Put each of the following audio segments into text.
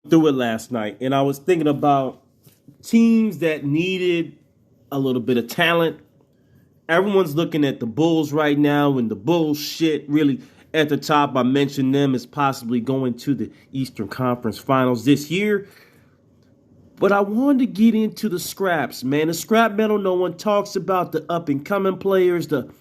through it last night, and I was thinking about teams that needed a little bit of talent. Everyone's looking at the Bulls right now, and the Bulls shit really at the top. I mentioned them as possibly going to the Eastern Conference Finals this year. But I wanted to get into the scraps, man. The scrap metal, no one talks about the up-and-coming players, the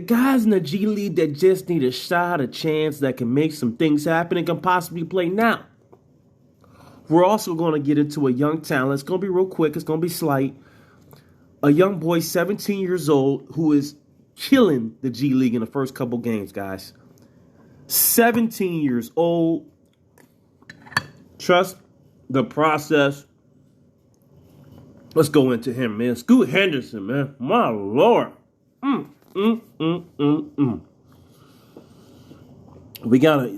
guys in the G League that just need a shot, a chance that can make some things happen and can possibly play now. We're also going to get into a young talent. It's going to be real quick. It's going to be slight. A young boy, 17 years old, who is killing the G League in the first couple games, guys. 17 years old. Trust the process. Let's go into him, man. Scoot Henderson, man. My Lord.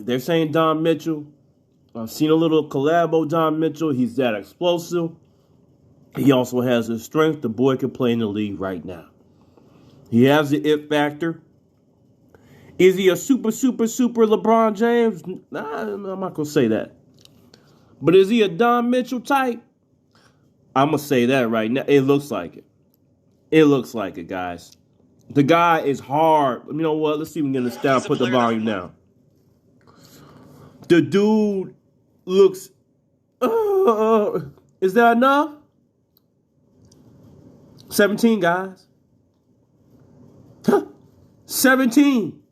They're saying Don Mitchell. I've seen a little collabo Don Mitchell. He's that explosive. He also has the strength. The boy can play in the league right now. He has the it factor. Is he a super LeBron James? Nah, I'm not going to say that. But is he a Don Mitchell type? I'm going to say that right now. It looks like it. It looks like it, guys. The guy is hard. You know what? Let's see if we can get this down. Put the volume down. The dude looks... is that enough? 17, guys. 17.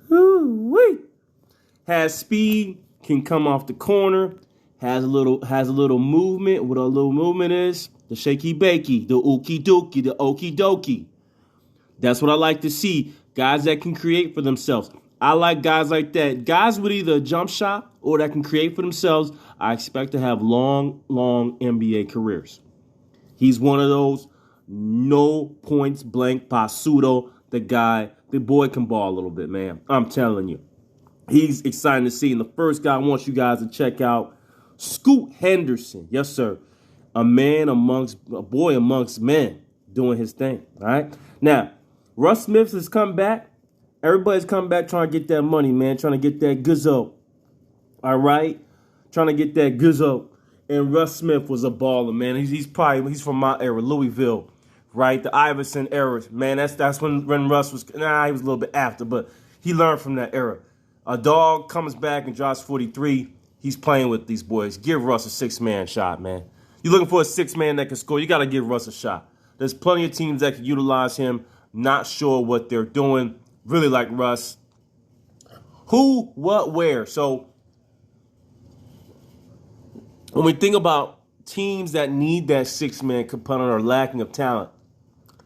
Wait. Has speed, can come off the corner, has a little movement. What a little movement is, the shaky bakey, the ookie dookie, the okie dokie. That's what I like to see. Guys that can create for themselves. I like guys like that. Guys with either a jump shot or that can create for themselves. I expect to have long NBA careers. He's one of those no points blank pasudo. The boy can ball a little bit, man. I'm telling you. He's exciting to see. And the first guy I want you guys to check out, Scoot Henderson. Yes, sir. A boy amongst men doing his thing. All right. Now, Russ Smith has come back. Everybody's come back trying to get that money, man. Trying to get that guzzo. All right. Trying to get that guzzo. And Russ Smith was a baller, man. He's from my era, Louisville, right? The Iverson era, man. That's when Russ was. He was a little bit after, but he learned from that era. A dog comes back and drops 43. He's playing with these boys. Give Russ a six-man shot, man. You're looking for a six-man that can score. You got to give Russ a shot. There's plenty of teams that can utilize him. Not sure what they're doing. Really like Russ. Who, what, where? So when we think about teams that need that six-man component or lacking of talent,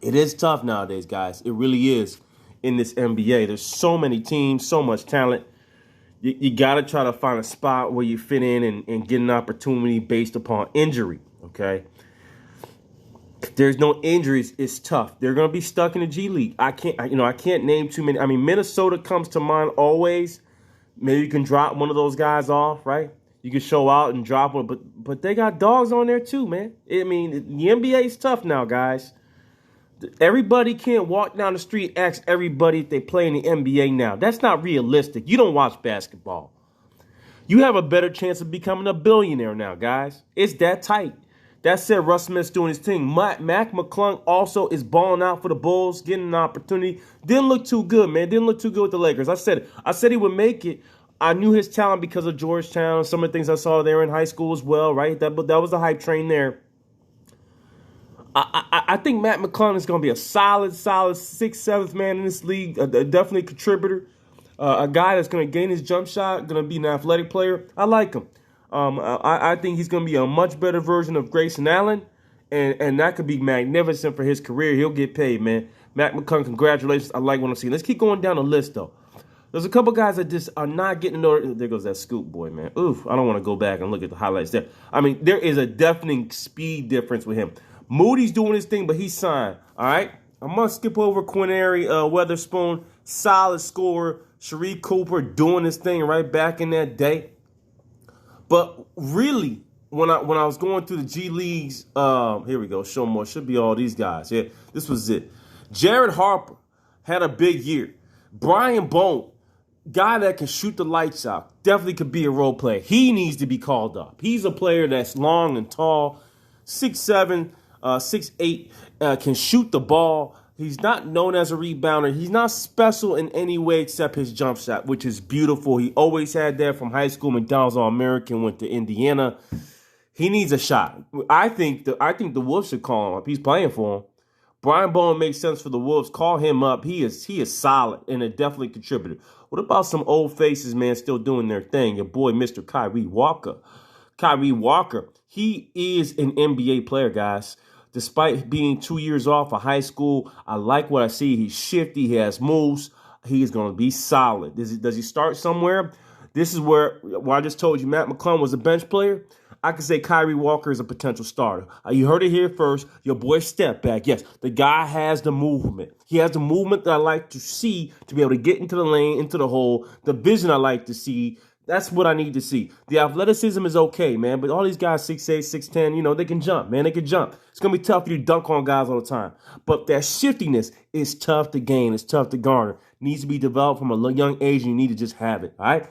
it is tough nowadays, guys. It really is in this NBA. There's so many teams, so much talent. You got to try to find a spot where you fit in and get an opportunity based upon injury, okay? If there's no injuries, it's tough. They're going to be stuck in the G League. I can't name too many. I mean, Minnesota comes to mind always. Maybe you can drop one of those guys off, right? You can show out and drop one, but they got dogs on there too, man. I mean, the NBA is tough now, guys. Everybody can't walk down the street and ask everybody if they play in the NBA now. That's not realistic. You don't watch basketball. You have a better chance of becoming a billionaire now, guys. It's that tight. That said, Russ Smith's doing his thing. Mac McClung also is balling out for the Bulls, getting an opportunity. Didn't look too good, man. Didn't look too good with the Lakers. I said he would make it. I knew his talent because of Georgetown. Some of the things I saw there in high school as well, right? That was the hype train there. I think Matt McClung is going to be a solid 6th, 7th man in this league. Definitely a contributor. A guy that's going to gain his jump shot, going to be an athletic player. I like him. I think he's going to be a much better version of Grayson Allen, and that could be magnificent for his career. He'll get paid, man. Matt McClung, congratulations. I like what I'm seeing. Let's keep going down the list, though. There's a couple guys that just are not getting in order. There goes that Scoop boy, man. Oof, I don't want to go back and look at the highlights there. I mean, there is a deafening speed difference with him. Moody's doing his thing, but he's signed, all right? I'm going to skip over Quinary Weatherspoon, solid scorer. Sharif Cooper doing his thing right back in that day. But really, when I was going through the G Leagues, here we go, show more. Should be all these guys. Yeah, this was it. Jared Harper had a big year. Brian Bone, guy that can shoot the lights out. Definitely could be a role player. He needs to be called up. He's a player that's long and tall, 6'7", 6'8", can shoot the ball. He's not known as a rebounder. He's not special in any way except his jump shot, which is beautiful. He always had that from high school. McDonald's All-American, went to Indiana. He needs a shot. I think the Wolves should call him up. He's playing for him. Brian Bowen makes sense for the Wolves. Call him up. He is solid and a definitely contributor. What about some old faces, man, still doing their thing? Your boy, Mr. Kyree Walker. Kyree Walker, he is an NBA player, guys. Despite being 2 years off of high school, I like what I see. He's shifty. He has moves. He is going to be solid. Does he start somewhere? This is where I just told you Matt McClung was a bench player. I can say Kyree Walker is a potential starter. You heard it here first. Your boy step back. Yes, the guy has the movement. He has the movement that I like to see to be able to get into the lane, into the hole. The vision I like to see. That's what I need to see. The athleticism is okay, man. But all these guys, 6'8", 6'10", they can jump, man. They can jump. It's going to be tough for you to dunk on guys all the time. But that shiftiness is tough to gain. It's tough to garner. Needs to be developed from a young age, and you need to just have it, all right?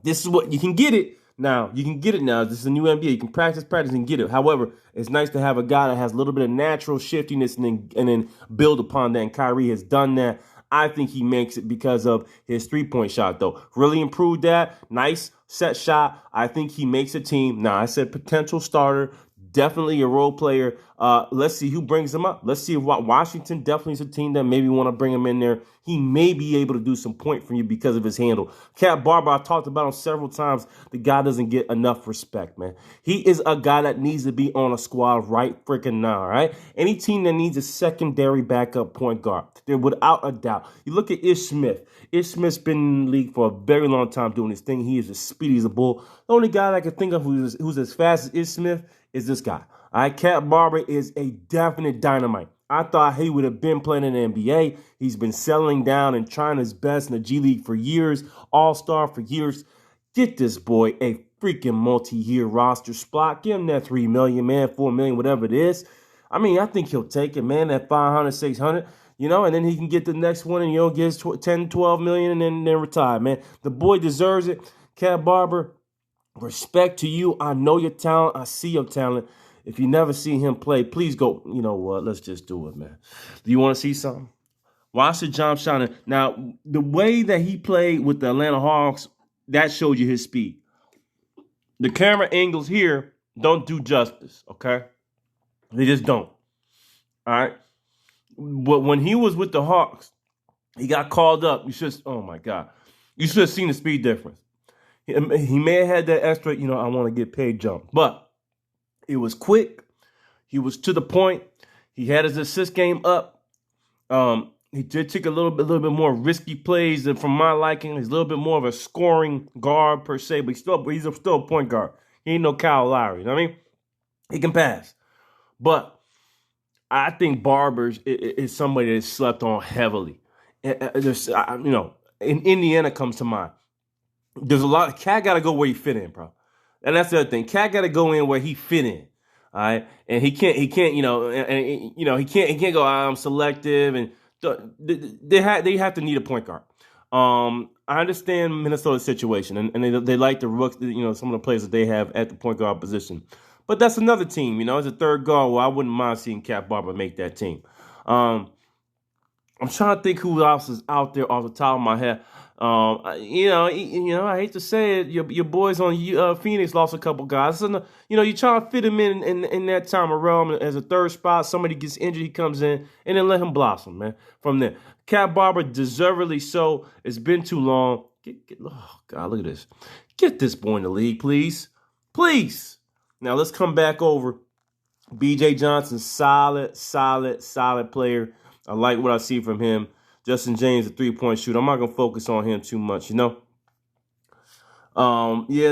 This is what you can get it. Now, you can get it now. This is a new NBA. You can practice, and get it. However, it's nice to have a guy that has a little bit of natural shiftiness and then build upon that. And Kyree has done that. I think he makes it because of his three-point shot, though. Really improved that. Nice set shot. I think he makes a team. Now, I said potential starter. Definitely a role player. Let's see who brings him up. Let's see if Washington definitely is a team that maybe want to bring him in there. He may be able to do some point for you because of his handle. Cat Barber, I talked about him several times. The guy doesn't get enough respect, man. He is a guy that needs to be on a squad right freaking now, all right? Any team that needs a secondary backup point guard, they're without a doubt. You look at Ish Smith. Ish Smith's been in the league for a very long time doing his thing. He is as speedy as a bull. The only guy that I can think of who's as fast as Ish Smith is this guy. All right, Cat Barber is a definite dynamite. I thought he would have been playing in the NBA. He's been settling down and trying his best in the G League for years, all-star for years. Get this boy a freaking multi-year roster spot. Give him that $3 million, man, $4 million, whatever it is. I mean, I think he'll take it, man, that $500, $600, and then he can get the next one and, get his $10, $12 million and then retire, man. The boy deserves it. Cat Barber, respect to you. I know your talent. I see your talent. If you never see him play, please go. You know what? Let's just do it, man. Do you want to see something? Watch the jump shot. Now, the way that he played with the Atlanta Hawks, that showed you his speed. The camera angles here don't do justice, okay? They just don't. All right? But when he was with the Hawks, he got called up. Oh, my God. You should have seen the speed difference. He may have had that extra, I want to get paid jump. But it was quick. He was to the point. He had his assist game up. He did take a little bit more risky plays than from my liking. He's a little bit more of a scoring guard per se, but he's still a point guard. He ain't no Kyle Lowry. You know what I mean? He can pass. But I think Barbers is somebody that's slept on heavily. In Indiana comes to mind. There's a lot. Cat got to go where he fit in, bro. And that's the other thing. Cat got to go in where he fit in. All right. And he can't, he can't go, I'm selective. And they have to need a point guard. I understand Minnesota's situation and they like the rooks, some of the players that they have at the point guard position. But that's another team, as a third guard. Well, I wouldn't mind seeing Cat Barber make that team. I'm trying to think who else is out there off the top of my head. I hate to say it, your boys on Phoenix lost a couple guys. So, you try to fit him in that time around as a third spot. Somebody gets injured, he comes in, and then let him blossom, man. From there, Cat Barber, deservedly so. It's been too long. Oh God, look at this. Get this boy in the league, please, please. Now let's come back over. B.J. Johnson, solid player. I like what I see from him. Justin James, a three-point shooter. I'm not going to focus on him too much, Yeah,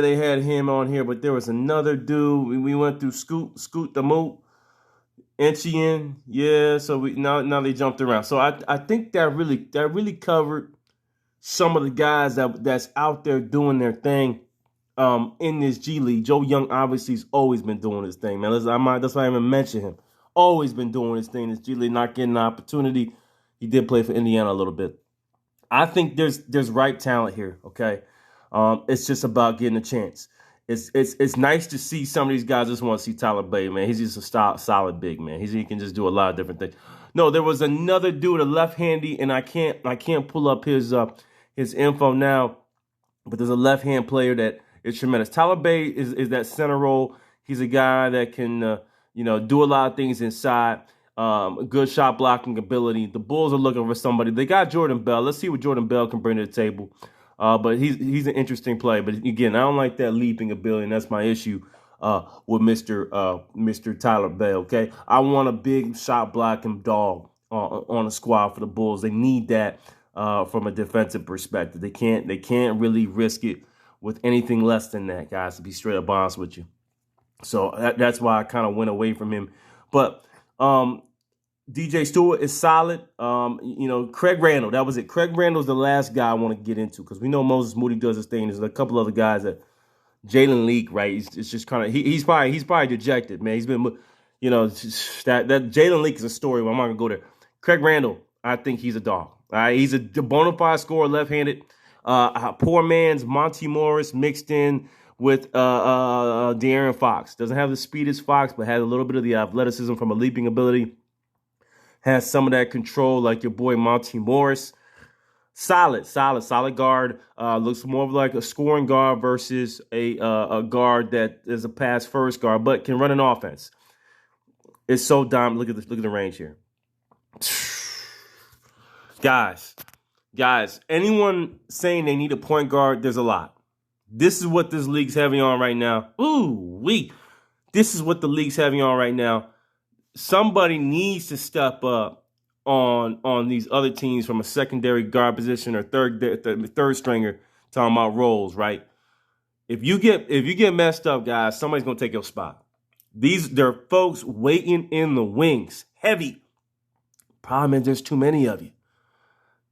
they had him on here, but there was another dude. We went through Scoot the Moot, Enchian. Yeah, so now they jumped around. So I think that really covered some of the guys that's out there doing their thing in this G League. Joe Young obviously has always been doing his thing, man. That's why I even mentioned him. Always been doing his thing in this G League, not getting an opportunity. He did play for Indiana a little bit. I think there's ripe talent here. Okay, it's just about getting a chance. It's nice to see some of these guys. Just want to see Tyler Bay, man. He's just a solid big man. He can just do a lot of different things. No, there was another dude, a left-handy, and I can't pull up his info now, but there's a left-hand player that is tremendous. Tyler Bay is that center role. He's a guy that can do a lot of things inside. Good shot blocking ability. The Bulls are looking for somebody. They got Jordan Bell. Let's see what Jordan Bell can bring to the table. But he's an interesting player. But again, I don't like that leaping ability, and that's my issue with Mr. Tyler Bell. Okay, I want a big shot blocking dog on a squad for the Bulls. They need that from a defensive perspective. They can't really risk it with anything less than that, guys. To be straight up honest with you. So that's why I kind of went away from him. But DJ Stewart is solid. Craig Randall, that was it. Craig Randall's the last guy I want to get into because we know Moses Moody does his thing. There's a couple other guys that Jalen Leak, right? It's just kind of he's probably dejected, man. He's been, that Jalen Leak is a story. But I'm not gonna go there. Craig Randall, I think he's a dog. All right, he's a bona fide scorer, left-handed. Poor man's Monty Morris mixed in with De'Aaron Fox. Doesn't have the speed as Fox, but has a little bit of the athleticism from a leaping ability. Has some of that control like your boy Monty Morris. Solid guard. Looks more like a scoring guard versus a guard that is a pass first guard, but can run an offense. It's so dominant. Look at the range here. Guys, anyone saying they need a point guard, there's a lot. This is what this league's having on right now. This is what the league's having on right now. Somebody needs to step up on these other teams from a secondary guard position or third stringer, talking about roles, right? If you get messed up, guys, somebody's gonna take your spot. There are folks waiting in the wings, heavy. Problem is, there's too many of you.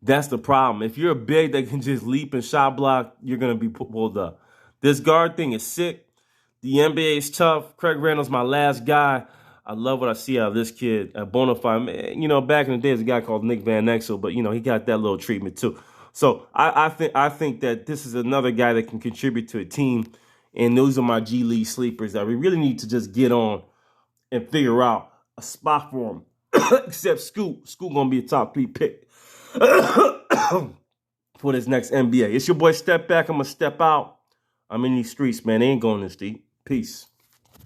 That's the problem. If you're a big that can just leap and shot block, you're gonna be pulled up. This guard thing is sick. The NBA is tough. Craig Randall's my last guy. I love what I see out of this kid. Bonafide, back in the day, there's a guy called Nick Van Exel, but he got that little treatment too. So I think that this is another guy that can contribute to a team, and those are my G League sleepers that we really need to just get on and figure out a spot for him. Except Scoot gonna be a top 3 pick for this next NBA. It's your boy Step Back. I'm gonna step out. I'm in these streets, man. They ain't going this deep. Peace.